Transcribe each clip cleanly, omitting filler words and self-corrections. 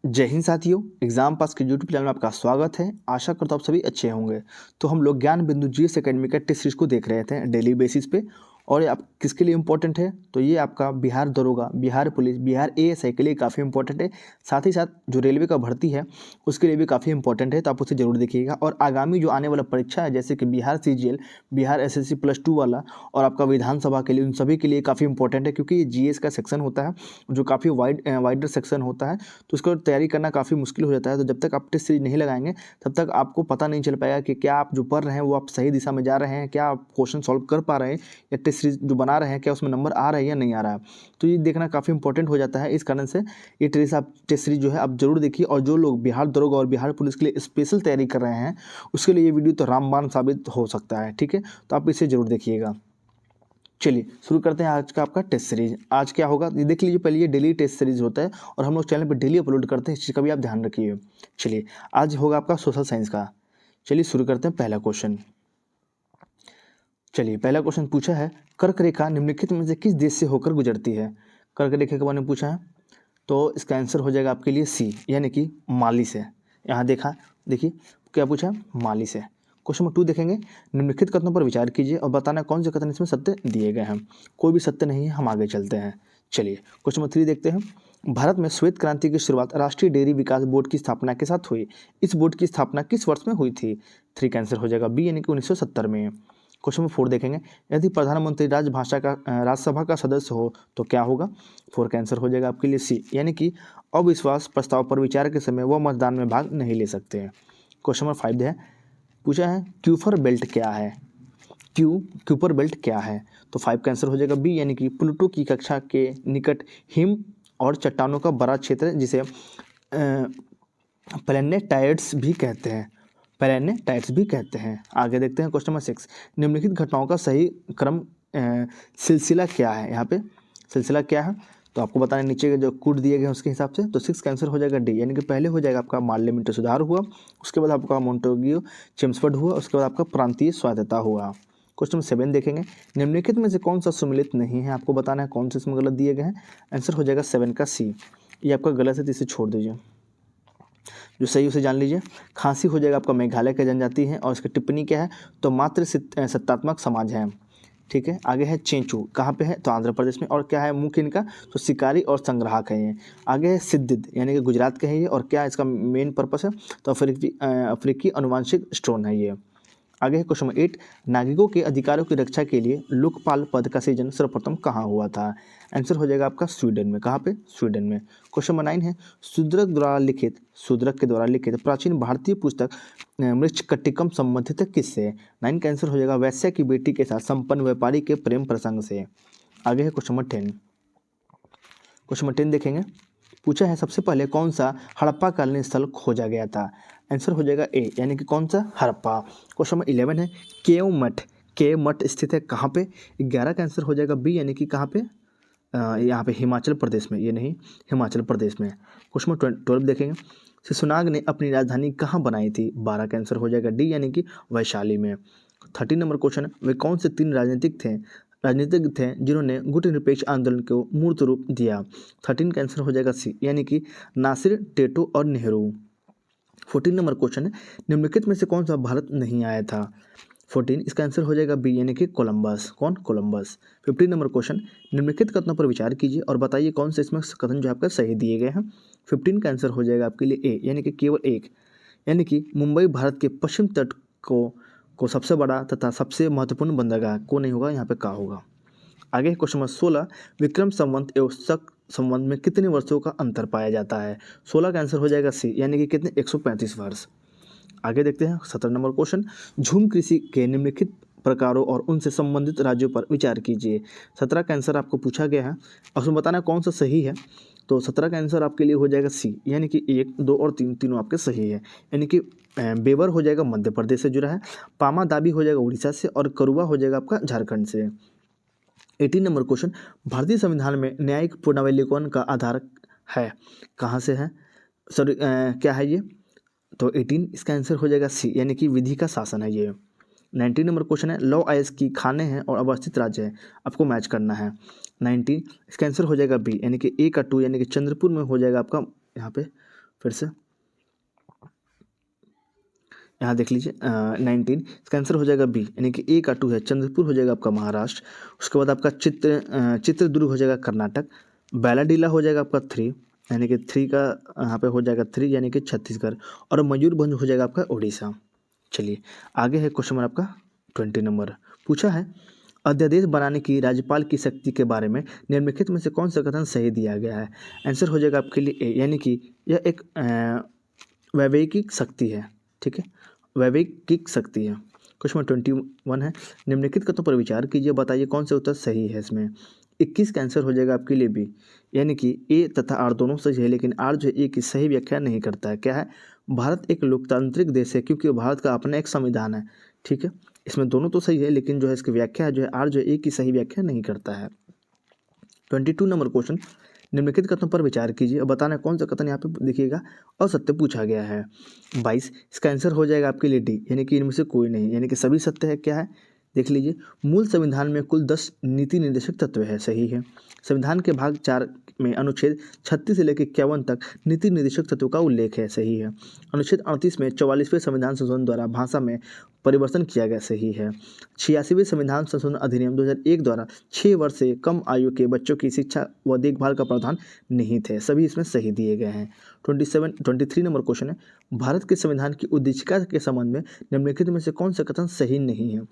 जय हिंद साथियों, एग्जाम पास के यूट्यूब चैनल में आपका स्वागत है। आशा करता हूँ आप सभी अच्छे होंगे। तो हम लोग ज्ञान बिंदु जीएस एकेडमी का टेस्ट सीरीज को देख रहे थे डेली बेसिस पे। और ये आप किसके लिए इम्पोर्टेंट है? तो ये आपका बिहार दरोगा, बिहार पुलिस, बिहार एएसआई के लिए काफ़ी इंपॉर्टेंट है। साथ ही साथ जो रेलवे का भर्ती है उसके लिए भी काफ़ी इंपॉर्टेंट है, तो आप उसे जरूर देखिएगा। और आगामी जो आने वाला परीक्षा है जैसे कि बिहार सीजीएल, बिहार एसएससी +2 वाला और आपका विधानसभा के लिए, उन सभी के लिए काफ़ी इंपॉर्टेंट है, क्योंकि ये जीएस का सेक्शन होता है जो काफ़ी वाइडर सेक्शन होता है। तो उसको तैयारी करना काफ़ी मुश्किल हो जाता है। तो जब तक आप टेस्ट सीरीज नहीं लगाएंगे तब तक आपको पता नहीं चल पाएगा कि क्या आप जो पढ़ रहे हैं वो आप सही दिशा में जा रहे हैं, क्या आप क्वेश्चन सॉल्व कर पा रहे हैं, या टेस्ट सीरीज जो बना रहे हैं क्या उसमें नंबर आ रहा है या नहीं आ रहा है। तो ये देखना काफ़ी इंपॉर्टेंट हो जाता है। इस कारण से ये टेस्ट सीरीज जो है आप जरूर देखिए। और जो लोग बिहार दरोगा और बिहार पुलिस के लिए स्पेशल तैयारी कर रहे हैं उसके लिए ये वीडियो तो रामबाण साबित हो सकता है। ठीक है, तो आप इसे जरूर देखिएगा। चलिए शुरू करते हैं आज का आपका टेस्ट सीरीज। आज क्या होगा ये देख लीजिए। पहले ये डेली टेस्ट सीरीज होता है और हम लोग चैनल पर डेली अपलोड करते हैं, इस चीज़ का भी आप ध्यान रखिए। चलिए आज होगा आपका सोशल साइंस का। चलिए शुरू करते हैं पहला क्वेश्चन। चलिए पहला क्वेश्चन पूछा है, कर्क रेखा निम्नलिखित में से किस देश से होकर गुजरती है? कर्क रेखा के बारे में पूछा है, तो इसका आंसर हो जाएगा आपके लिए सी, यानी कि माली से। यहाँ देखिए क्या पूछा है, माली से। क्वेश्चन नंबर 2 देखेंगे, निम्नलिखित कथनों पर विचार कीजिए और बताना कौन से कथन इसमें सत्य दिए गए हैं। कोई भी सत्य नहीं है, हम आगे चलते हैं। चलिए क्वेश्चन नंबर 3 देखते हैं, भारत में श्वेत क्रांति की शुरुआत राष्ट्रीय डेयरी विकास बोर्ड की स्थापना के साथ हुई। इस बोर्ड की स्थापना किस वर्ष में हुई थी? 3 का आंसर हो जाएगा बी, यानी कि 1970 में। क्वेश्चन नंबर 4 देखेंगे, यदि प्रधानमंत्री राज्यसभा का सदस्य हो तो क्या होगा? 4 का आंसर हो जाएगा आपके लिए सी, यानी कि अविश्वास प्रस्ताव पर विचार के समय वह मतदान में भाग नहीं ले सकते हैं। क्वेश्चन नंबर 5 है, पूछा है क्यूफर बेल्ट क्या है? क्यूपर बेल्ट क्या है? तो 5 का आंसर हो जाएगा बी, यानी कि प्लूटो की कक्षा के निकट हिम और चट्टानों का बड़ा क्षेत्र जिसे प्लैनेटाइड्स भी कहते हैं। आगे देखते हैं क्वेश्चन नंबर 6, निम्नलिखित घटनाओं का सही क्रम सिलसिला क्या है? यहाँ पे सिलसिला क्या है तो आपको बताना, नीचे के जो कोड दिए गए हैं उसके हिसाब से। तो 6 का आंसर हो जाएगा डी, यानी कि पहले हो जाएगा आपका मार्ले मिंटो सुधार हुआ, उसके बाद आपका मोंटेग्यू चेम्सफोर्ड हुआ, उसके बाद आपका प्रांतीय स्वायत्तता हुआ। क्वेश्चन नंबर 7 देखेंगे, निम्नलिखित में से कौन सा सुमिलित नहीं है? आपको बताना है कौन से इसमें गलत दिए गए हैं। आंसर हो जाएगा 7 का सी। ये आपका गलत है तो इसे छोड़ दीजिए, जो सही उसे जान लीजिए। खांसी हो जाएगा आपका मेघालय का जनजाति है, और इसकी टिप्पणी क्या है तो मात्र सत्तात्मक समाज है। ठीक है, आगे है चेंचू, कहाँ पे है तो आंध्र प्रदेश में। और क्या है मुख्य इनका तो शिकारी और संग्राहक है ये। आगे है सिद्दिद, यानी कि गुजरात के है ये। और क्या इसका मेन पर्पस है तो अफ्रीकी अनुवांशिक स्टोन है ये। आगे है क्वेश्चन नंबर 8, नागरिकों के अधिकारों की रक्षा के लिए लोकपाल पद का सृजन सर्वप्रथम कहाँ हुआ था? आंसर हो जाएगा आपका स्वीडन में। कहाँ पे? स्वीडन में। क्वेश्चन नंबर 9 है, शूद्रक के द्वारा लिखित प्राचीन भारतीय पुस्तक मृच्छकटिकम संबंधित है किससे? 9 का आंसर हो जाएगा वैश्या की बेटी के साथ संपन्न व्यापारी के प्रेम प्रसंग से। आगे है क्वेश्चन नंबर 10। क्वेश्चन नंबर 10 देखेंगे, पूछा है सबसे पहले कौन सा हड़प्पा कालीन स्थल खोजा गया था? आंसर हो जाएगा ए, यानी कि कौन सा? हड़प्पा। क्वेश्चन नंबर 11 है, केव मठ स्थित है कहाँ पे? 11 का आंसर हो जाएगा बी, यानी कि कहाँ पे यहाँ पे हिमाचल प्रदेश में। ये नहीं, हिमाचल प्रदेश में। क्वेश्चन नंबर 12 देखेंगे, शिशुनाग ने अपनी राजधानी कहाँ बनाई थी? 12 का आंसर हो जाएगा डी, यानी कि वैशाली में। 13 नंबर क्वेश्चन है, वे कौन से 3 राजनीतिज्ञ थे जिन्होंने गुट निरपेक्ष आंदोलन को मूर्त रूप दिया? 13 का आंसर हो जाएगा सी, यानी कि नासिर, टेटो और नेहरू। 14 नंबर क्वेश्चन है, निम्नलिखित में से कौन सा भारत नहीं आया था? 14, इसका आंसर हो जाएगा बी, यानी कि कोलंबस। कौन? कोलंबस। 15 नंबर क्वेश्चन, निम्नलिखित कथनों पर विचार कीजिए और बताइए कौन से इसमें कथन जो आपका सही दिए गए हैं। 15 का आंसर हो जाएगा आपके लिए ए, यानी कि केवल एक, यानी कि मुंबई भारत के पश्चिम तट को सबसे बड़ा तथा सबसे महत्वपूर्ण बंदरगाह को नहीं होगा, यहाँ पे का होगा। आगे क्वेश्चन नंबर 16, विक्रम संवत एवं शक संवत में कितने वर्षों का अंतर पाया जाता है? 16 का आंसर हो जाएगा सी, यानी कि कितने? 135 वर्ष। आगे देखते हैं 17 नंबर क्वेश्चन, झूम कृषि के निम्नलिखित प्रकारों और उनसे संबंधित राज्यों पर विचार कीजिए। 17 का आंसर आपको पूछा गया है और उसमें बताना कौन सा सही है। तो 17 का आंसर आपके लिए हो जाएगा सी, यानी कि 1, 2 और 3 तीनों आपके सही है। यानी कि बेवर हो जाएगा मध्य प्रदेश से जुड़ा है, पामा दाबी हो जाएगा उड़ीसा से, और करुआ हो जाएगा आपका झारखंड से। 18 नंबर क्वेश्चन, भारतीय संविधान में न्यायिक पुनर्विलोकन का आधार है, कहाँ से है? सॉरी, क्या है ये तो 18, इसका आंसर हो जाएगा सी, यानी कि विधि का शासन है ये। 19 नंबर क्वेश्चन है, लौ आयस की खाने हैं और अवस्थित राज्य है, आपको मैच करना है। 19, इसका आंसर हो जाएगा बी, यानी कि ए का 2, यानी कि चंद्रपुर में हो जाएगा आपका यहाँ पे फिर से यहाँ देख लीजिए 19, इसका आंसर हो जाएगा बी, यानी कि ए का 2 है, चंद्रपुर हो जाएगा आपका महाराष्ट्र। उसके बाद आपका चित्रदुर्ग हो जाएगा कर्नाटक। बैलाडीला हो जाएगा आपका 3, यानी कि 3 का यहाँ पे हो जाएगा 3, यानी कि छत्तीसगढ़। और मयूरभंज हो जाएगा आपका उड़ीसा। चलिए आगे है क्वेश्चन नंबर आपका 20 नंबर। पूछा है अध्यादेश बनाने की राज्यपाल की शक्ति के बारे में निम्नलिखित में से कौन सा कथन सही दिया गया है। आंसर हो जाएगा आपके लिए ए, यानी कि यह एक वैवेकिक शक्ति है। ठीक है, वैवेकिक शक्ति है। क्वेश्चन 21 है, निम्नलिखित कथनों पर विचार कीजिए, बताइए कौन सा उत्तर सही है इसमें। 21 का आंसर हो जाएगा आपके लिए बी, यानी कि ए तथा आर दोनों सही है, लेकिन आर जो है ए की सही व्याख्या नहीं करता है। क्या है, भारत एक लोकतांत्रिक देश है क्योंकि भारत का अपना एक संविधान है। ठीक है, इसमें दोनों तो सही है, लेकिन जो है इसकी व्याख्या है जो है आर जो है ए की सही व्याख्या नहीं करता है। 22 नंबर क्वेश्चन, निम्नलिखित कथनों पर विचार कीजिए और बताना कौन सा कथन यहाँ पे देखिएगा असत्य पूछा गया है। 22, इसका आंसर हो जाएगा आपके लिए डी, यानी कि इनमें से कोई नहीं, यानी कि सभी सत्य है। क्या है, देख लीजिए, मूल संविधान में कुल 10 नीति निर्देशक तत्व है, सही है। संविधान के भाग 4 में अनुच्छेद 36 से लेकर 51 तक नीति निर्देशक तत्वों का उल्लेख है, सही है। अनुच्छेद 38 में 44वें संविधान संशोधन द्वारा भाषा में परिवर्तन किया गया, सही है। 86वें संविधान संशोधन अधिनियम 2001 द्वारा 6 वर्ष से कम आयु के बच्चों की शिक्षा व देखभाल का प्रावधान नहीं थे, सभी इसमें सही दिए गए हैं। 23 नंबर क्वेश्चन है, भारत के संविधान की उद्देशिका के संबंध में निम्नलिखित में से कौन सा कथन सही नहीं है।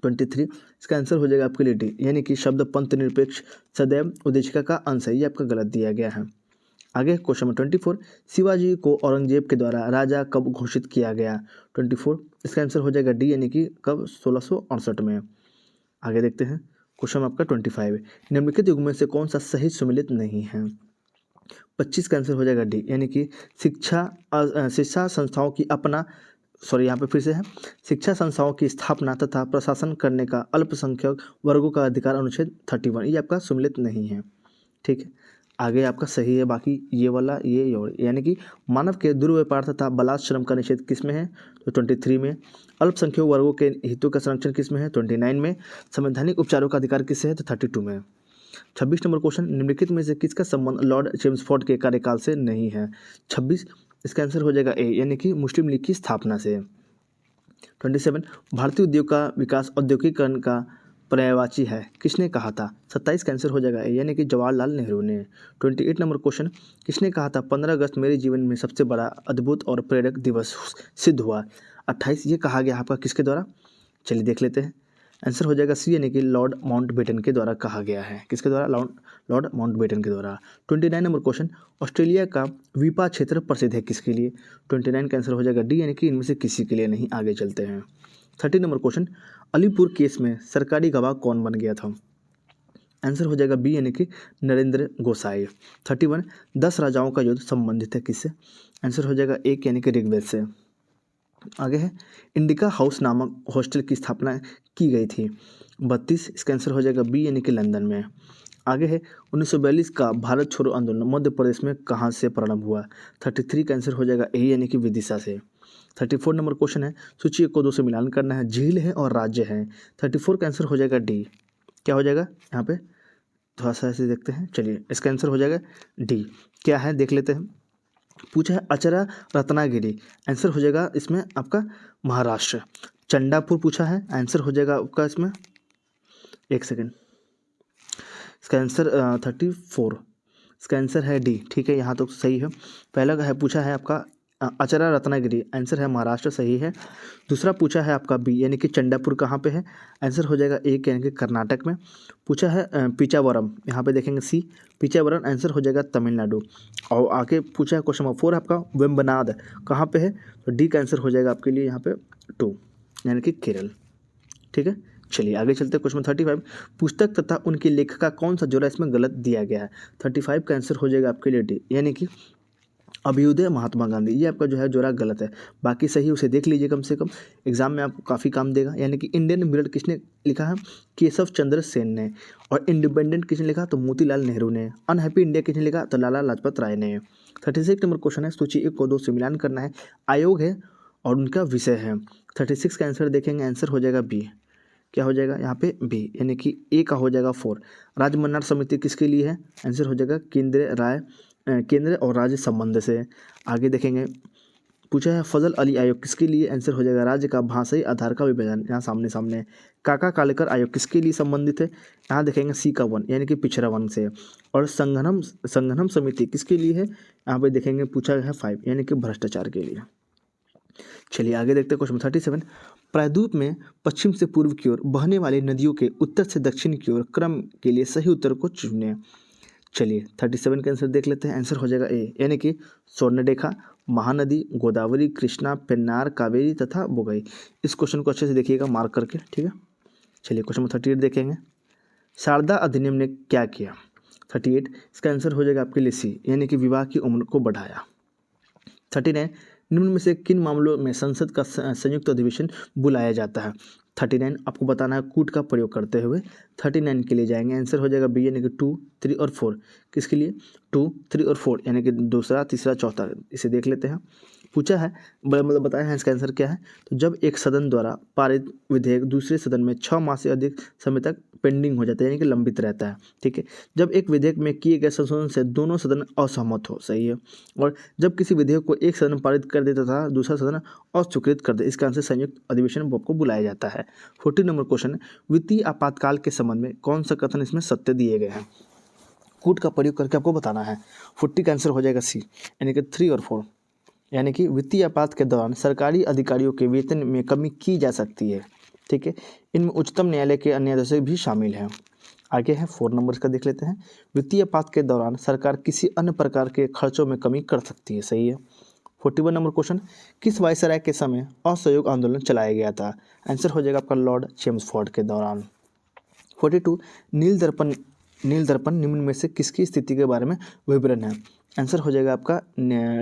23, इसका आंसर हो जाएगा आपके लिए डी, यानी कि शब्द पंथ निरपेक्ष सदैव उद्देशिका का अंश है, ये आपका गलत दिया गया है। आगे क्वेश्चन 24, शिवाजी को औरंगजेब के द्वारा राजा कब घोषित किया गया। 24, इसका आंसर हो जाएगा डी, यानी कि कब, 1668 में। आगे देखते हैं क्वेश्चन आपका 25, निम्नलिखित युग में से कौन सा सही सुमेलित नहीं है। 25 का आंसर हो जाएगा डी, यानी कि शिक्षा संस्थाओं की यहाँ पे फिर से है, शिक्षा संस्थाओं की स्थापना तथा प्रशासन करने का अल्पसंख्यक वर्गों का अधिकार अनुच्छेद 31, ये आपका सुमेलित नहीं है। ठीक है, आगे आपका सही है बाकी ये वाला, ये और, यानी कि मानव के दुर्व्यापार तथा बलात् श्रम का निषेध किस में है, तो 23 में। अल्पसंख्यक वर्गों के हितों का संरक्षण किस में है, 29 में। संवैधानिक उपचारों का अधिकार किससे है, तो 32 में। 26 नंबर क्वेश्चन, निम्नलिखित में से किसका संबंध लॉर्ड चेम्सफोर्ड के कार्यकाल से नहीं है। 26, इसका आंसर हो जाएगा ए, यानी कि मुस्लिम लीग की स्थापना से। 27, भारतीय उद्योग का विकास औद्योगिकीकरण का पर्यायवाची है, किसने कहा था। 27 का आंसर हो जाएगा ए, यानी कि जवाहरलाल नेहरू ने। 28 नंबर क्वेश्चन, किसने कहा था 15 अगस्त मेरे जीवन में सबसे बड़ा अद्भुत और प्रेरक दिवस सिद्ध हुआ। 28, ये कहा गया आपका किसके द्वारा, चलिए देख लेते हैं। आंसर हो जाएगा सी, यानी कि लॉर्ड माउंटबेटन के द्वारा कहा गया है। किसके द्वारा, लॉर्ड माउंटबेटन के द्वारा। 29 नंबर क्वेश्चन, ऑस्ट्रेलिया का वीपा क्षेत्र प्रसिद्ध है किसके लिए। 29 का आंसर हो जाएगा डी, यानी कि इनमें से किसी के लिए नहीं। आगे चलते हैं 30 नंबर क्वेश्चन, अलीपुर केस में सरकारी गवाह कौन बन गया था। आंसर हो जाएगा बी, यानी कि नरेंद्र गोसाई। 31, 10 राजाओं का युद्ध संबंधित है किससे। आंसर हो जाएगा एक, यानी कि ऋग्वेद से। आगे है, इंडिका हाउस नामक हॉस्टल की स्थापना की गई थी। 32, इसका आंसर हो जाएगा बी, यानी कि लंदन में। आगे है, 1942 का भारत छोड़ो आंदोलन मध्य प्रदेश में कहाँ से प्रारंभ हुआ। 33 का आंसर हो जाएगा ए, यानी कि विदिशा से। 34 नंबर क्वेश्चन है, सूची 1 को 2 से मिलान करना है, झील है और राज्य है। 34 का आंसर हो जाएगा डी, क्या हो जाएगा, यहाँ पे थोड़ा सा ऐसे देखते हैं। चलिए इसका आंसर हो जाएगा डी, क्या है देख लेते हैं। पूछा है अचरा रत्नागिरी, आंसर हो जाएगा इसमें आपका महाराष्ट्र। चंडापुर पूछा है, आंसर हो जाएगा आपका इसमें, एक सेकेंड, इसका आंसर 34, इसका आंसर है डी। ठीक है, यहाँ तो सही है। पहला है पूछा है आपका अचरा रत्नागिरी, आंसर है महाराष्ट्र, सही है। दूसरा पूछा है आपका बी, यानी कि चंडापुर कहाँ पे है, आंसर हो जाएगा एक, यानी कि कर्नाटक में। पूछा है पिचावरम, यहाँ पे देखेंगे सी, पिचावरम, आंसर हो जाएगा तमिलनाडु। और आगे पूछा है क्वेश्चन नंबर 4 आपका वेम्बनाड कहाँ पे है, तो डी का आंसर हो जाएगा आपके लिए यहाँ पे 2, यानी कि केरल। ठीक है, चलिए आगे चलते हैं क्वेश्चन 35, पुस्तक तथा उनके लेखक का कौन सा जोड़ा इसमें गलत दिया गया है। 35 का आंसर हो जाएगा आपके लिए डी, यानी कि अभ्युदय महात्मा गांधी, ये आपका जो है जोड़ा गलत है। बाकी सही उसे देख लीजिए, कम से कम एग्जाम में आपको काफ़ी काम देगा। यानी कि इंडियन मिरर किसने लिखा है, केशव चंद्र सेन ने। और इंडिपेंडेंट किसने लिखा, तो मोतीलाल नेहरू ने। अनहैप्पी इंडिया किसने लिखा, तो लाला लाजपत राय ने। 36 नंबर क्वेश्चन है, सूची 1 को 2 से मिलान करना है, आयोग है और उनका विषय है। 36 का आंसर देखेंगे, आंसर हो जाएगा बी, क्या हो जाएगा यहाँ पे बी, यानी कि ए का हो जाएगा 4। राज्य मन्नार समिति किसके लिए है, आंसर हो जाएगा केंद्रीय राय केंद्र और राज्य संबंध से। आगे देखेंगे, पूछा है फजल अली आयोग किसके लिए, आंसर हो जाएगा राज्य का भाषाई आधार का विभाजन, यहाँ सामने सामने। काका कालेकर आयोग किसके लिए संबंधित है, यहाँ देखेंगे सी का वन यानी कि पिछड़ा वन से। और संगठन समिति किसके लिए है, यहाँ पे देखेंगे पूछा है 5 यानी कि भ्रष्टाचार के लिए। चलिए आगे देखते हैं क्वेश्चन 37। प्रायद्वीप में पश्चिम से पूर्व की ओर बहने वाली नदियों के उत्तर से दक्षिण की ओर क्रम के लिए सही उत्तर को चुनें। चलिए 37 का आंसर देख लेते हैं, आंसर हो जाएगा ए यानी कि स्वर्णरेखा, महानदी, गोदावरी, कृष्णा, पेन्नार, कावेरी तथा बोगई। इस क्वेश्चन को अच्छे से देखिएगा मार्क करके, ठीक है। चलिए क्वेश्चन 38 देखेंगे, शारदा अधिनियम ने क्या किया। 38 इसका आंसर हो जाएगा आपके लिए सी यानी कि विवाह की उम्र को बढ़ाया। 39 निम्न में से किन मामलों में संसद का संयुक्त अधिवेशन बुलाया जाता है। 39 आपको बताना है कूट का प्रयोग करते हुए। 39 के लिए जाएंगे, आंसर हो जाएगा बी यानी कि 2, 3 और 4। किसके लिए 2, 3 और 4 यानी कि दूसरा, तीसरा, चौथा। इसे देख लेते हैं। पूछा है मतलब बताया है इसका आंसर क्या है। तो जब एक सदन द्वारा पारित विधेयक दूसरे सदन में 6 माह से अधिक समय तक पेंडिंग हो जाता है यानी कि लंबित रहता है, ठीक है। जब एक विधेयक में किए गए संशोधन से दोनों सदन असहमत हो, सही है। और जब किसी विधेयक को एक सदन पारित कर दे तथा दूसरा सदन अस्वीकृत कर दे, इसका आंसर संयुक्त अधिवेशन को बुलाया जाता है। 40 नंबर क्वेश्चन है, वित्तीय आपातकाल के संबंध में कौन सा कथन इसमें सत्य दिए गए हैं। कूट का प्रयोग करके आपको बताना है। 40 का आंसर हो जाएगा सी यानी कि 3 और 4 यानी कि वित्तीय आपात के दौरान सरकारी अधिकारियों के वेतन में कमी की जा सकती है, ठीक है। इनमें उच्चतम न्यायालय के अन्य आदेश भी शामिल हैं। आगे है 4 नंबर का देख लेते हैं, वित्तीय आपात के दौरान सरकार किसी अन्य प्रकार के खर्चों में कमी कर सकती है, सही है। 41 नंबर क्वेश्चन, किस वायसराय के समय असहयोग आंदोलन चलाया गया था, आंसर हो जाएगा आपका लॉर्ड चेम्सफोर्ड के दौरान। 42 नील दर्पण निम्न में से किसकी स्थिति के बारे में विवरण है, आंसर हो जाएगा आपका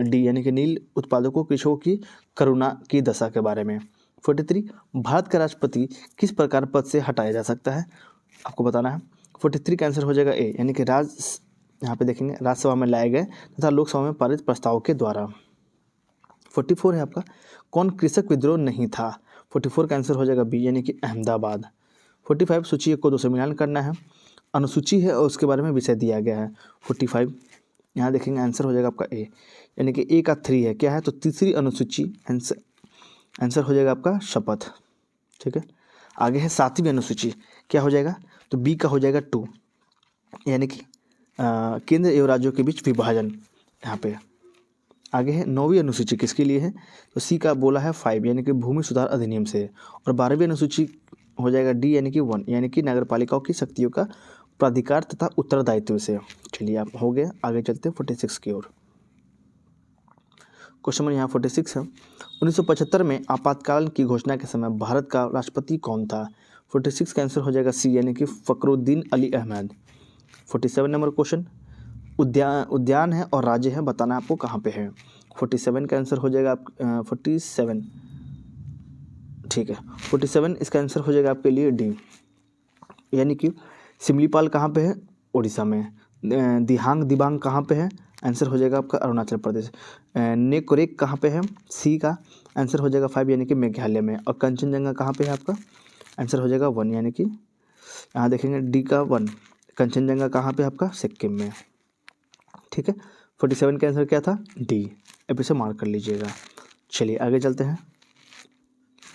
डी यानी कि नील उत्पादकों कृषकों की करुणा की दशा के बारे में। 43 भारत का राष्ट्रपति किस प्रकार पद से हटाया जा सकता है, आपको बताना है। 43 का आंसर हो जाएगा ए यानी कि यहाँ पे देखेंगे राज्यसभा में लाए गए तथा लोकसभा में पारित प्रस्ताव के द्वारा। 44 है आपका, कौन कृषक विद्रोह नहीं था। 44 का आंसर हो जाएगा बी यानी कि अहमदाबाद। 45 सूची 1 को 2 से मिलान करना है, अनुसूची है और उसके बारे में विषय दिया गया है। 45 यहाँ देखेंगे आंसर हो जाएगा आपका ए यानी कि ए का 3 है, क्या है तो तीसरी अनुसूची, आंसर हो जाएगा आपका शपथ, ठीक है। आगे है 7वीं अनुसूची, क्या हो जाएगा तो बी का हो जाएगा 2 यानी कि केंद्र एवं राज्यों के बीच विभाजन यहाँ पे। आगे है 9वीं अनुसूची किसके लिए है, तो सी का बोला है 5 यानी कि भूमि सुधार अधिनियम से। और 12वीं अनुसूची हो जाएगा डी यानी कि 1 यानी कि नगरपालिकाओं की शक्तियों का प्राधिकार तथा उत्तरदायित्व से। चलिए आप हो गए, आगे चलते हैं 46 की ओर। क्वेश्चन नंबर यहाँ 46 है, 1975 में आपातकाल की घोषणा के समय भारत का राष्ट्रपति कौन था। 46 का आंसर हो जाएगा सी यानी कि फखरुद्दीन अली अहमद। 47 नंबर क्वेश्चन, उद्यान है और राज्य है, बताना आपको कहाँ पे है। 47 का आंसर हो जाएगा 47, ठीक है। 47 इसका आंसर हो जाएगा आपके लिए डी यानी कि सिमलीपाल कहाँ पे है, उड़ीसा में। दिबांग कहाँ पे है, आंसर हो जाएगा आपका अरुणाचल प्रदेश। नेकोरेक कहाँ पे है, सी का आंसर हो जाएगा 5 यानी कि मेघालय में। और कंचनजंगा कहाँ पे है आपका, आंसर हो जाएगा 1 यानी कि यहाँ देखेंगे डी का 1। कंचनजंगा कहाँ पे आपका, सिक्किम में, ठीक है। 47 का आंसर क्या था, डी, अब इसे मार्क कर लीजिएगा। चलिए आगे चलते हैं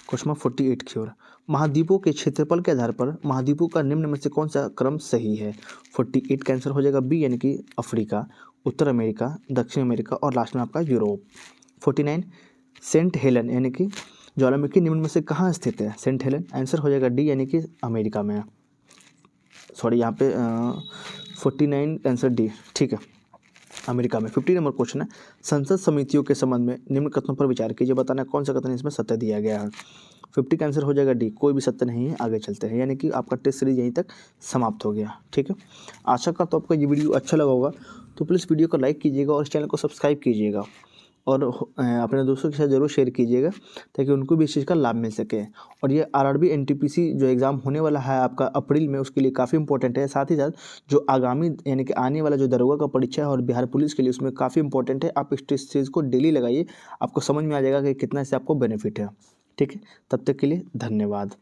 क्वेश्चन 48 की ओर, महाद्वीपों के क्षेत्रफल के आधार पर महाद्वीपों का निम्न में से कौन सा क्रम सही है। 48 का आंसर हो जाएगा बी यानी कि अफ्रीका, उत्तर अमेरिका, दक्षिण अमेरिका और लास्ट में आपका यूरोप। 49 सेंट हेलन यानी कि ज्वालामुखी निम्न में से कहाँ स्थित है, सेंट हेलन, आंसर हो जाएगा डी यानी कि अमेरिका में, सॉरी यहाँ पे 49 आंसर डी, ठीक है, अमेरिका में। 50 नंबर क्वेश्चन है, संसद समितियों के संबंध में निम्न कथनों पर विचार कीजिए, बताना कौन सा कथन इसमें सत्य दिया गया है। 50 का आंसर हो जाएगा डी, कोई भी सत्य नहीं है। आगे चलते हैं, यानी कि आपका टेस्ट सीरीज यहीं तक समाप्त हो गया, ठीक है। आशा करता हूँ आपको ये वीडियो अच्छा लगा होगा, तो प्लीज़ वीडियो को लाइक कीजिएगा और इस चैनल को सब्सक्राइब कीजिएगा और अपने दोस्तों के साथ ज़रूर शेयर कीजिएगा ताकि उनको भी इस चीज़ का लाभ मिल सके। और ये आरआरबी एनटीपीसी जो एग्ज़ाम होने वाला है आपका अप्रैल में, उसके लिए काफ़ी इंपॉर्टेंट है। साथ ही साथ जो आगामी यानी कि आने वाला जो दरोगा का परीक्षा है और बिहार पुलिस के लिए, उसमें काफ़ी इंपॉर्टेंट है। आप इस चीज़ को डेली लगाइए, आपको समझ में आ जाएगा कि कितना इससे आपको बेनिफिट है, ठीक है। तब तक के लिए धन्यवाद।